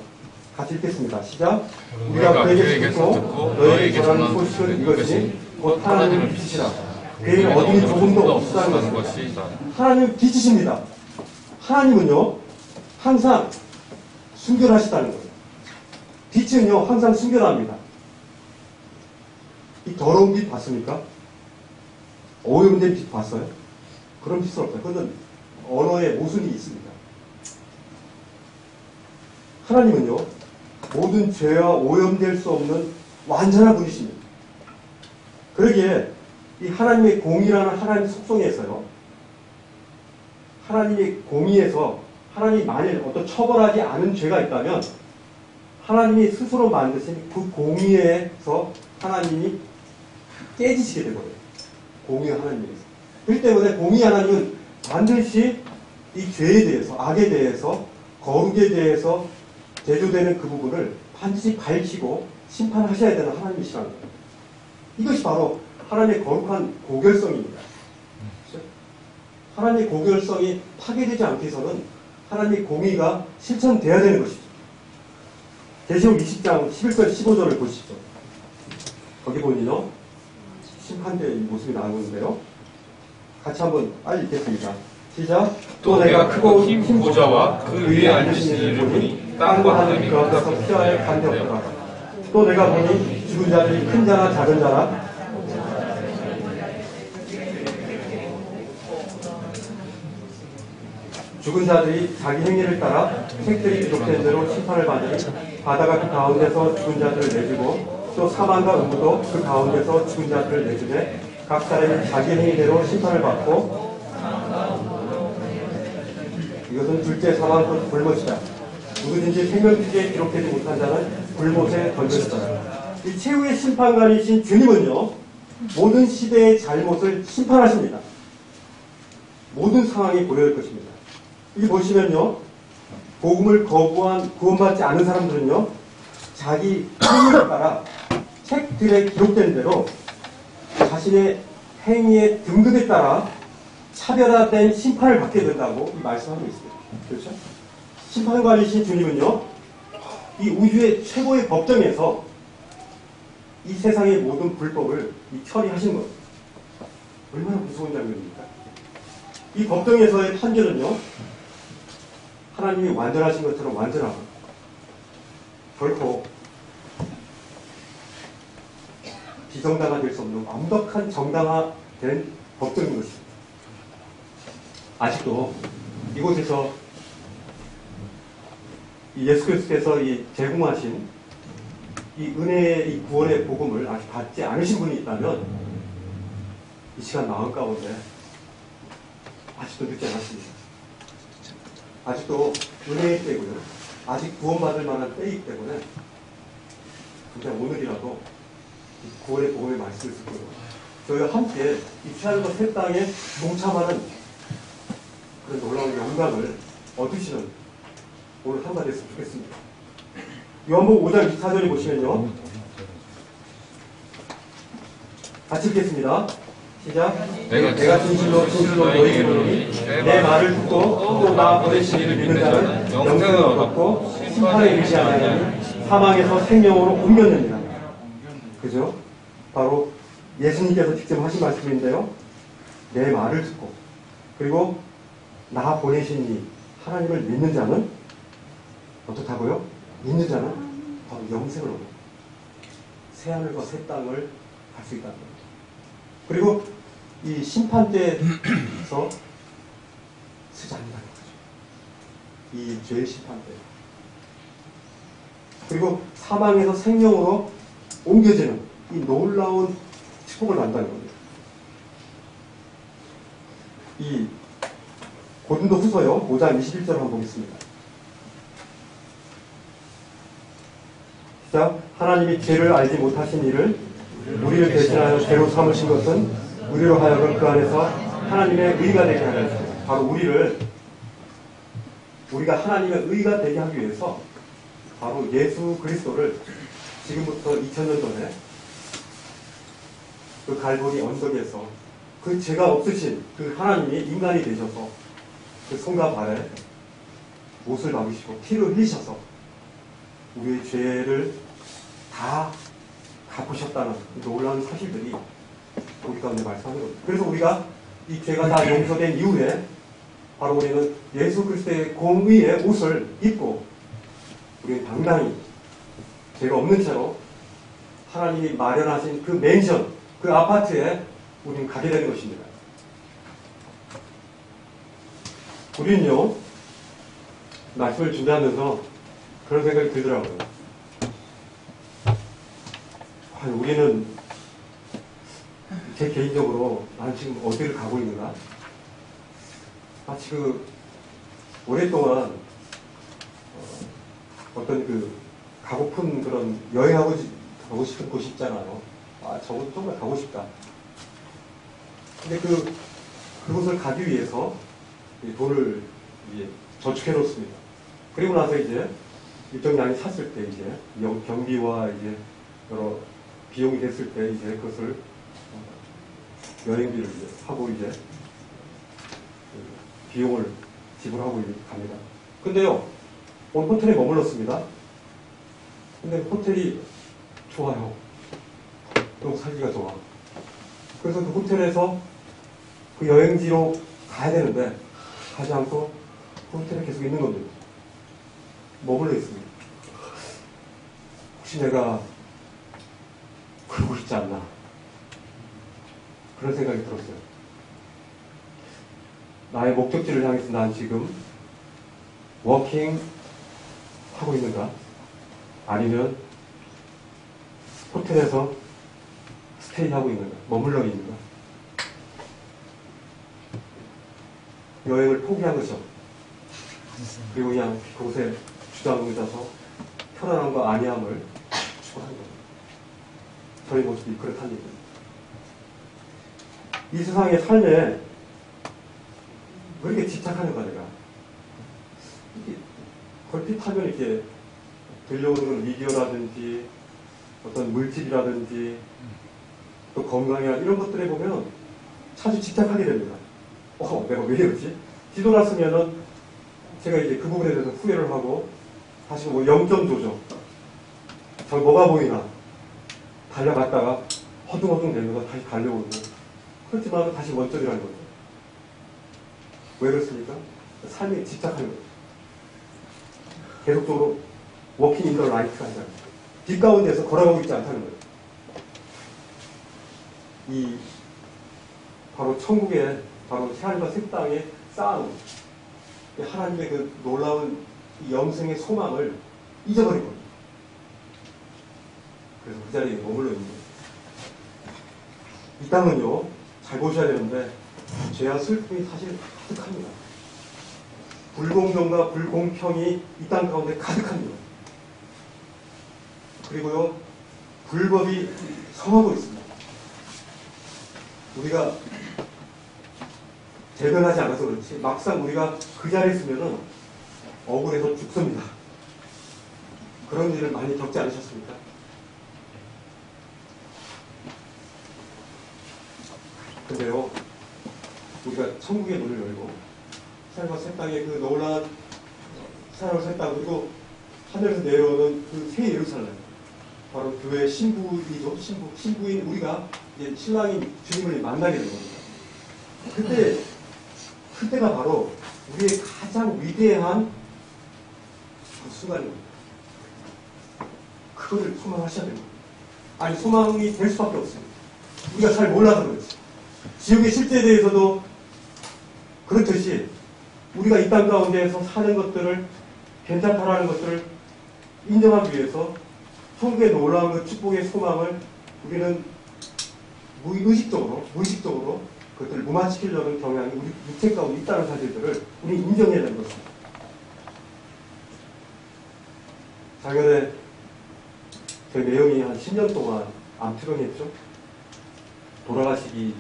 같이 읽겠습니다. 시작. 우리가 그에게서 듣고 너희에게 전하는 소식은 이것이니 곧 하나님의 빛이시라. 그에게 어둠이 조금도 없다는 것입니다. 하나님은 빛이십니다. 하나님은요, 항상 순결하시다는 거예요. 빛은요, 항상 순결합니다. 이 더러운 빛 봤습니까? 오염된 빛 봤어요? 그런 빛은 없어요. 그건 언어에 모순이 있습니다. 하나님은요, 모든 죄와 오염될 수 없는 완전한 분이십니다. 그러기에 이 하나님의 공의라는 하나님의 속성에서요, 하나님의 공의에서 하나님이 만일 어떤 처벌하지 않은 죄가 있다면 하나님이 스스로 만드신 그 공의에서 하나님이 깨지시게 되거든요. 공의의 하나님에서. 그렇기 때문에 공의의 하나님은 반드시 이 죄에 대해서, 악에 대해서, 거룩에 대해서 대조되는 그 부분을 반드시 밝히고 심판하셔야 되는 하나님이시라는 거예요. 이것이 바로 하나님의 거룩한 고결성입니다. 그렇죠? 하나님의 고결성이 파괴되지 않기 위해서는 하나님의 공의가 실천돼야 되는 것이죠. 계시록 20장 11절 15절을 보시죠. 거기 보니요, 심판대의 모습이 나오는데요. 같이 한번 빨리 읽겠습니다. 시작. 또 내가 크고 흰 보좌와 그 위에 앉으신 이를 보니 땅과 하늘이 그 앞에서 피할 관대없더라. 또 내가 보니 죽은 자들이 큰 자나 작은 자나 죽은 자들이 자기 행위를 따라 책들이 기록된 대로 심판을 받으니 바다가 그 가운데서 죽은 자들을 내주고 또 사망과 음부도 그 가운데서 죽은 자들을 내주되 각 사람이 자기 행위대로 심판을 받고 이것은 둘째 사망 곧 불못이다. 누구든지 생명지지에 기록되지 못한 자는 불못에 던져졌다. 이 최후의 심판관이신 주님은요, 모든 시대의 잘못을 심판하십니다. 모든 상황이 고려할 것입니다. 여기 보시면요, 복음을 거부한 구원받지 않은 사람들은요, 자기 행위에 따라 책들에 기록된 대로 자신의 행위의 등급에 따라 차별화된 심판을 받게 된다고 이 말씀하고 있습니다. 그렇죠? 심판관이신 주님은요, 이 우주의 최고의 법정에서 이 세상의 모든 불법을 처리하신 거예요. 얼마나 무서운 장면입니까? 이 법정에서의 판결은요, 하나님이 완전하신 것처럼 완전하고 결코 비정당화 될 수 없는 완벽한 정당화된 법정인 것입니다. 아직도 이곳에서 이 예수 그리스도께서 이 제공하신 이 은혜의 이 구원의 복음을 아직 받지 않으신 분이 있다면 이 시간 마음 가운데 아직도 늦지 않았습니다. 아직도 은혜의 때고요. 아직 구원받을 만한 때이기 때문에 그냥 오늘이라도 이 구원의 복음의 말씀을 듣고 저희가 함께 이 피하는 새 땅에 동참하는 그런 놀라운 영광을 얻으시는 오늘 한마디 했으면 좋겠습니다. 요한복음 5장 24절에 보시면요, 같이 읽겠습니다. 시작. 내가 진실로 너희에게 이르노니 내 말을 듣고 또 나 보내신 이를 믿는 자는 영생을 얻었고 심판에 이르지 아니하니 사망에서 생명으로 옮겼느니라. 그죠? 바로 예수님께서 직접 하신 말씀인데요. 내 말을 듣고 그리고 나 보내신 이 하나님을 믿는 자는 어떻다고요? 믿는 자는 바로 영생을 얻고 새하늘과 새 땅을 갈 수 있다는 겁니다. 그리고 이 심판대에서 쓰지 않는다는 거죠. 이 죄의 심판대. 그리고 사망에서 생명으로 옮겨지는 이 놀라운 축복을 받는다는 겁니다. 이 고린도 후서요 5장 21절 한번 보겠습니다. 시작. 하나님이 죄를 알지 못하신 이를 우리를 대신하여 죄로 삼으신 것은 우리로 하여금 그 안에서 하나님의 의가 되게 하려 했습니다. 바로 우리가 하나님의 의가 되게 하기 위해서 바로 예수 그리스도를 지금부터 2000년 전에 그 갈보리 언덕에서 그 죄가 없으신 그 하나님이 인간이 되셔서 그 손과 발에 못을 박으시고 피를 흘리셔서 우리의 죄를 다 갚으셨다는 놀라운 사실들이 우리 가운데 말씀하는 겁니다. 그래서 우리가 이 죄가 다 용서된 이후에 바로 우리는 예수 그리스도의 공의의 옷을 입고 우리는 당당히 죄가 없는 채로 하나님이 마련하신 그 맨션, 그 아파트에 우리는 가게 되는 것입니다. 우리는요, 말씀을 준비하면서 그런 생각이 들더라고요. 우리는 제 개인적으로 나는 지금 어디를 가고 있는가? 마치 오랫동안 어떤 가고픈 그런 가고 싶은 곳이 있잖아요. 저것도 정말 가고 싶다. 근데 그곳을 가기 위해서 돈을 저축해 놓습니다. 그리고 나서 이제 일정량이 찼을 때 이제 경비와 이제 여러 비용이 됐을 때 이제 그것을 여행비를 이제 하고 이제 비용을 지불하고 갑니다. 근데요, 오늘 호텔에 머물렀습니다. 근데 호텔이 좋아요. 너무 살기가 좋아. 그래서 그 호텔에서 그 여행지로 가야 되는데 가지 않고 그 호텔에 계속 있는 겁니다. 머물러 있습니다. 혹시 내가 그러고 있지 않나 그런 생각이 들었어요. 나의 목적지를 향해서 난 지금 워킹 하고 있는가? 아니면 호텔에서 스테이 하고 있는가? 머물러 있는가? 여행을 포기한 거죠. 그리고 그냥 그곳에 주저앉아서 편안함과 안위함을 추구하는 겁니다. 저희 모습이 그렇다는 얘기입니다. 이 세상의 삶에 왜 이렇게 집착하는가 내가? 이렇게 걸핏하면 이렇게 들려오는 미디어라든지 어떤 물질이라든지 또 건강이나 이런 것들에 보면 자주 집착하게 됩니다. 내가 왜 이러지? 뒤돌았으면은 제가 이제 그 부분에 대해서 후회를 하고 다시 0점 조정. 저 뭐가 보이나 달려갔다가 허둥허둥 되면서 다시 달려오고 그렇지만 다시 원점이라는 거죠. 왜 그렇습니까? 삶에 집착하는 거죠. 계속적으로 워킹 인 더 라이트가 아니라 뒷 가운데서 걸어가고 있지 않다는 거예요. 바로 천국의 바로 새하늘과 새 땅에 쌓아놓은 하나님의 그 놀라운 영생의 소망을 잊어버린 겁니다. 그래서 그 자리에 머물러 있는 거예요. 이 땅은요, 잘 보셔야 되는데 죄와 슬픔이 사실 가득합니다. 불공정과 불공평이 이 땅 가운데 가득합니다. 그리고요, 불법이 성하고 있습니다. 우리가 대변하지 않아서 그렇지 막상 우리가 그 자리에 있으면은 억울해서 죽습니다. 그런 일을 많이 겪지 않으셨습니까? 근데요, 우리가 천국의 문을 열고 하늘과 새 땅의 그 놀라운 하늘과 새 땅 그리고 하늘에서 내려오는 그 새 예루살렘 바로 교회 신부이죠. 신부인 우리가 이제 신랑인 주님을 만나게 된 겁니다. 그때가 바로 우리의 가장 위대한 그 순간입니다. 그거를 소망하셔야 됩니다. 아니, 소망이 될 수밖에 없습니다. 우리가 잘 몰라서 그렇지. 지옥의 실제에 대해서도 그렇듯이 우리가 이 땅 가운데에서 사는 것들을 괜찮다라는 것들을 인정하기 위해서 천국의 놀라운 그 축복의 소망을 우리는 무의식적으로 그것들을 무마시키려는 경향이 우리 육체 가운데 있다는 사실들을 우리 인정해야 되는 것입니다. 작년에 제 매형이 한 10년 동안 암투병했죠. 돌아가시기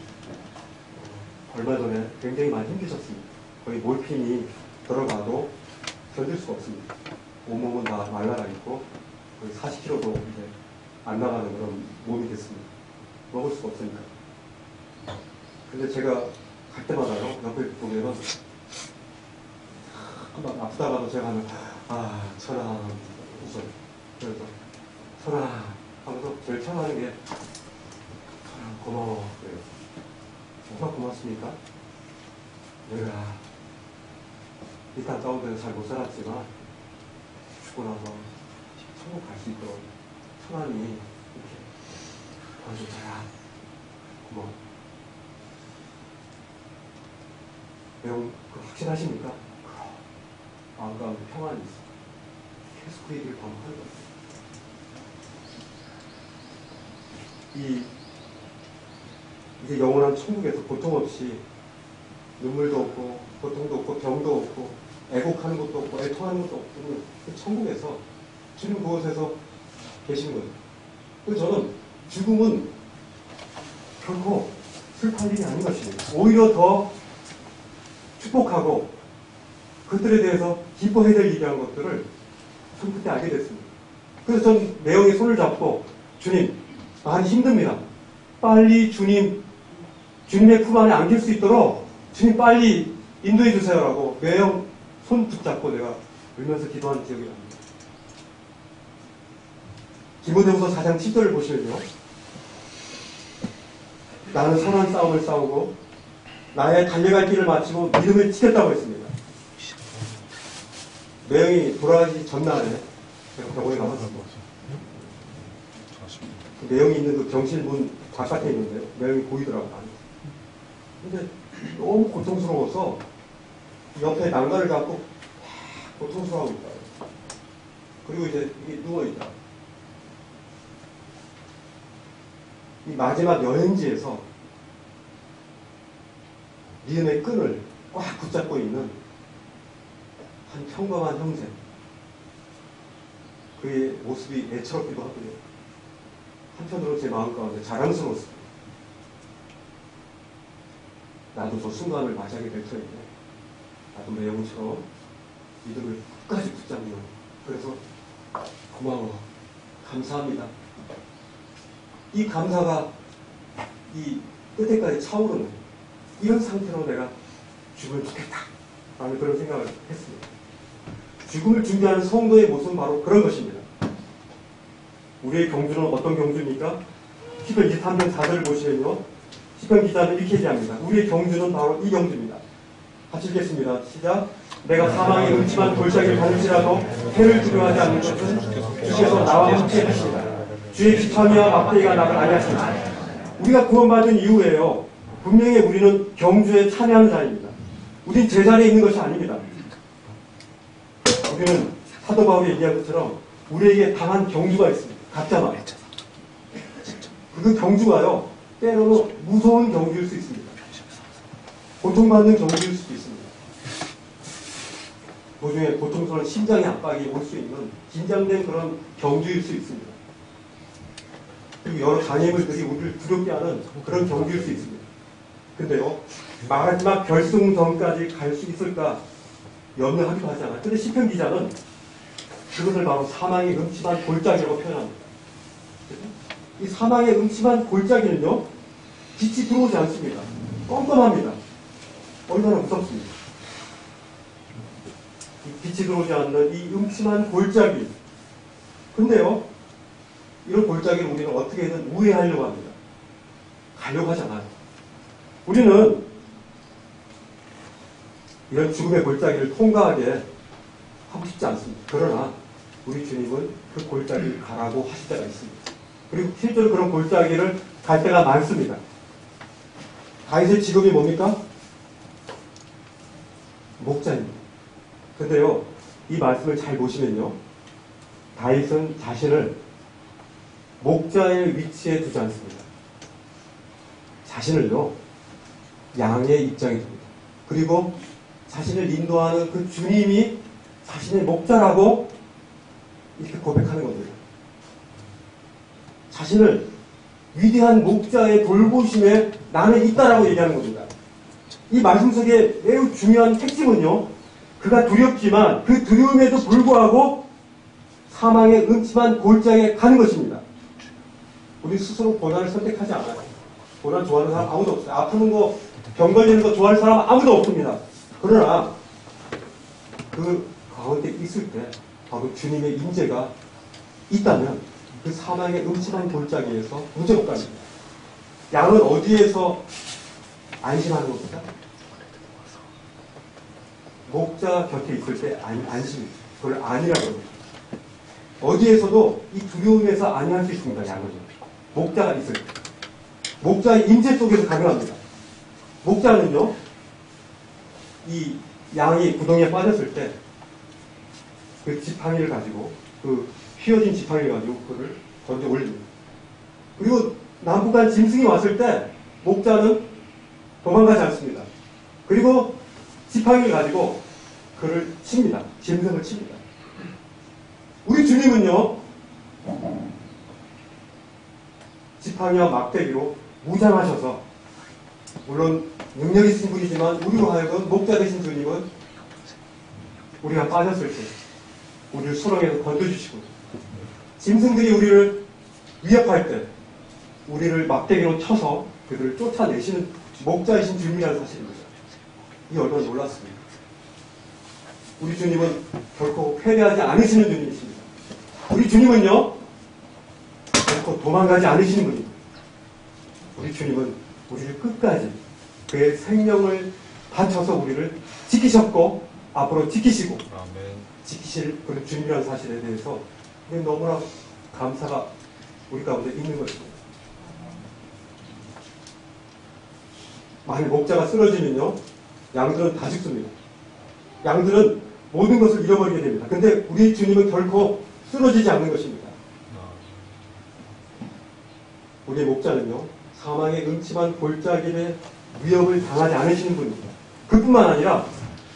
얼마 전에 굉장히 많이 힘드셨습니다. 거의 몰핀이 들어가도 견딜 수가 없습니다. 온몸은 다 말라가 있고 거의 40kg도 이제 안 나가는 그런 몸이 됐습니다. 먹을 수가 없으니까. 근데 제가 갈 때마다요, 옆에 보면은 막 아프다가도 제가 하면 천아 웃어요. 그래서 천아 하면서 제일 처음 하는 게 천아 고마워 그래요. 뭐가 고맙습니까? 내가 이 땅 가운데는 잘 못 살았지만 죽고 나서 천국 갈 수 있도록 천하님이 이렇게 도와줬잖아. 고마워. 매우 확신하십니까? 마음 가운데 평안이 있어. 계속 그 얘기를 반복하는 거예요. 이제 영원한 천국에서 고통 없이 눈물도 없고 고통도 없고 병도 없고 애곡하는 것도 없고 애통하는 것도 없고 그 천국에서 주님 그곳에서 계시는 거죠. 그래서 저는 죽음은 결코 슬퍼할 일이 아닌 것입니다. 오히려 더 축복하고 그들에 대해서 기뻐해야 될 일이라는 것들을 전 그때 알게 됐습니다. 그래서 전 매형의 손을 잡고 주님 많이 힘듭니다. 빨리 주님의 품 안에 안길 수 있도록 주님 빨리 인도해 주세요라고 매형 손 붙잡고 내가 울면서 기도한 기억이 납니다. 디모데후서 4장 7절을 보시면요. 나는 선한 싸움을 싸우고 나의 달려갈 길을 마치고 믿음을 지켰다고 했습니다. 매형이 돌아가기 전날에 제가 병원에 가봤습니다. 매형이 있는 그 병실문 바깥에 있는데요. 매형이 보이더라고요. 근데 너무 고통스러워서 옆에 난간을 갖고 고통스러워하고 있다. 그리고 이제 이게 누워있다. 이 마지막 여행지에서 믿음의 끈을 꽉 붙잡고 있는 한 평범한 형제. 그의 모습이 애처롭기도 하고요. 한편으로 제 마음 가운데 자랑스러웠습니다. 나도 저 순간을 맞이하게 될 터인데 나도 매형처럼 믿음을 끝까지 붙잡는. 그래서 고마워, 감사합니다. 이 감사가 이 끝에까지 차오르는 이런 상태로 내가 죽으면 좋겠다 라는 그런 생각을 했습니다. 죽음을 준비하는 성도의 모습은 바로 그런 것입니다. 우리의 경주는 어떤 경주입니까? 시편 23편 4절을 보시면요, 시편 기자는 이렇게 얘기합니다. 우리의 경주는 바로 이 경주입니다. 같이 읽겠습니다. 시작. 내가 사망의 음침한 골짜기를 밟을지라도 해를 두려워하지 않는 것은 주께서 나와 함께 하십니다. 주의 기타미와 막대기가 나를 안니하십니다. 우리가 구원받은 이후에요, 분명히 우리는 경주에 참여하는 자입니다. 우린 제자리에 있는 것이 아닙니다. 우리는 사도 바울이 얘기한 것처럼 우리에게 당한 경주가 있습니다. 각자마다. 그 경주가요, 때로는 무서운 경주일 수 있습니다. 고통받는 경주일 수도 있습니다. 도중에 고통스러운 심장의 압박이 올 수 있는 긴장된 그런 경주일 수 있습니다. 그리고 여러 장애물들이 우리를 두렵게 하는 그런 경주일 수 있습니다. 근데요, 마지막 결승전까지 갈 수 있을까 염려하기도 하잖아요. 근데 시편 기자는 그것을 바로 사망의 음침한 골짜기라고 표현합니다. 이 사망의 음침한 골짜기는요, 빛이 들어오지 않습니다. 껌껌합니다. 얼마나 무섭습니다. 이 빛이 들어오지 않는 이 음침한 골짜기. 근데요, 이런 골짜기를 우리는 어떻게든 우회하려고 합니다. 가려고 하잖아요. 우리는 이런 죽음의 골짜기를 통과하게 하고 싶지 않습니다. 그러나 우리 주님은 그 골짜기를 가라고 하실 때가 있습니다. 그리고 실제로 그런 골짜기를 갈 때가 많습니다. 다윗의 직업이 뭡니까? 목자입니다. 근데요, 이 말씀을 잘 보시면요, 다윗은 자신을 목자의 위치에 두지 않습니다. 자신을요, 양의 입장에 둡니다. 그리고 자신을 인도하는 그 주님이 자신의 목자라고 이렇게 고백하는 겁니다. 자신을 위대한 목자의 돌보심에 나는 있다라고 얘기하는 겁니다. 이 말씀 속에 매우 중요한 핵심은요, 그가 두렵지만 그 두려움에도 불구하고 사망의 음침한 골짜기에 가는 것입니다. 우리 스스로 고난을 선택하지 않아요. 고난 좋아하는 사람 아무도 없어요. 아프는 거, 병 걸리는 거 좋아하는 사람 아무도 없습니다. 그러나 그 가운데 있을 때 바로 주님의 임재가 있다면 그 사망의 음침한 골짜기에서 문제 못 갑니다. 양은 어디에서 안심하는 겁니까? 목자 곁에 있을 때 안심입니다. 그걸 안이라고 합니다. 어디에서도 이 두려움에서 안할 수 있습니다. 양은. 목자가 있을 때. 목자의 임재 속에서 가능합니다. 목자는요, 이 양이 구덩이에 빠졌을 때 그 지팡이를 가지고, 그 휘어진 지팡이를 가지고 그를 던져 올립니다. 그리고 남북한 짐승이 왔을 때 목자는 도망가지 않습니다. 그리고 지팡이를 가지고 그를 칩니다. 짐승을 칩니다. 우리 주님은요, 지팡이와 막대기로 무장하셔서, 물론 능력 있으신 분이지만 우리로 하여금 목자 되신 주님은 우리가 빠졌을 때 우리를 수렁에서 건져주시고, 짐승들이 우리를 위협할 때 우리를 막대기로 쳐서 그들을 쫓아내시는 목자이신 주님이라는 사실입니다. 이 얼마나 놀랐습니다. 우리 주님은 결코 패배하지 않으시는 주님이십니다. 우리 주님은요, 결코 도망가지 않으시는 분입니다. 우리 주님은 우리를 끝까지 그의 생명을 바쳐서 우리를 지키셨고 앞으로 지키시고 지키실 그런 주님이라는 사실에 대해서 우리는 너무나 감사가 우리 가운데 있는 것입니다. 만약 목자가 쓰러지면요, 양들은 다 죽습니다. 양들은 모든 것을 잃어버리게 됩니다. 근데 우리 주님은 결코 쓰러지지 않는 것입니다. 우리의 목자는요, 사망의 음침한 골짜기에 위협을 당하지 않으시는 분입니다. 그뿐만 아니라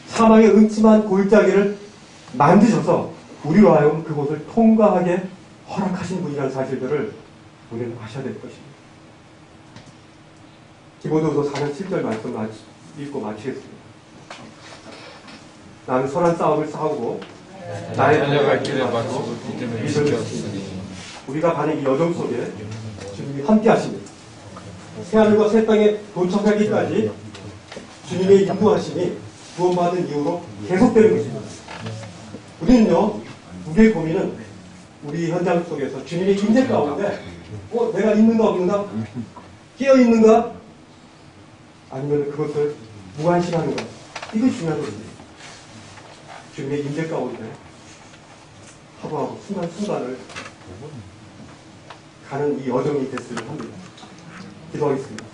사망의 음침한 골짜기를 만드셔서 우리로 하여금 그곳을 통과하게 허락하신 분이라는 사실들을 우리는 아셔야 될 것입니다. 디모데후서 4장 7절 말씀 읽고 마치겠습니다. 나는 선한 싸움을 싸우고 나의 달려갈 길에 마치고 믿음을 지켰으니. 우리가 가는 이 여정 속에 주님이 함께 하십니다. 새하늘과 새 땅에 도착하기까지 주님의 인도하심이 구원받은 이후로 계속되는 것입니다. 우리는요, 우리의 고민은 우리 현장 속에서 주님의 임재 가운데 내가 있는가 없는가? 깨어있는가? 아니면 그것을 무관심하는가? 이게 중요한 것입니다. 주님의 임재 가운데 하루하루 순간순간을 가는 이 여정이 됐으면 합니다. 기도하겠습니다.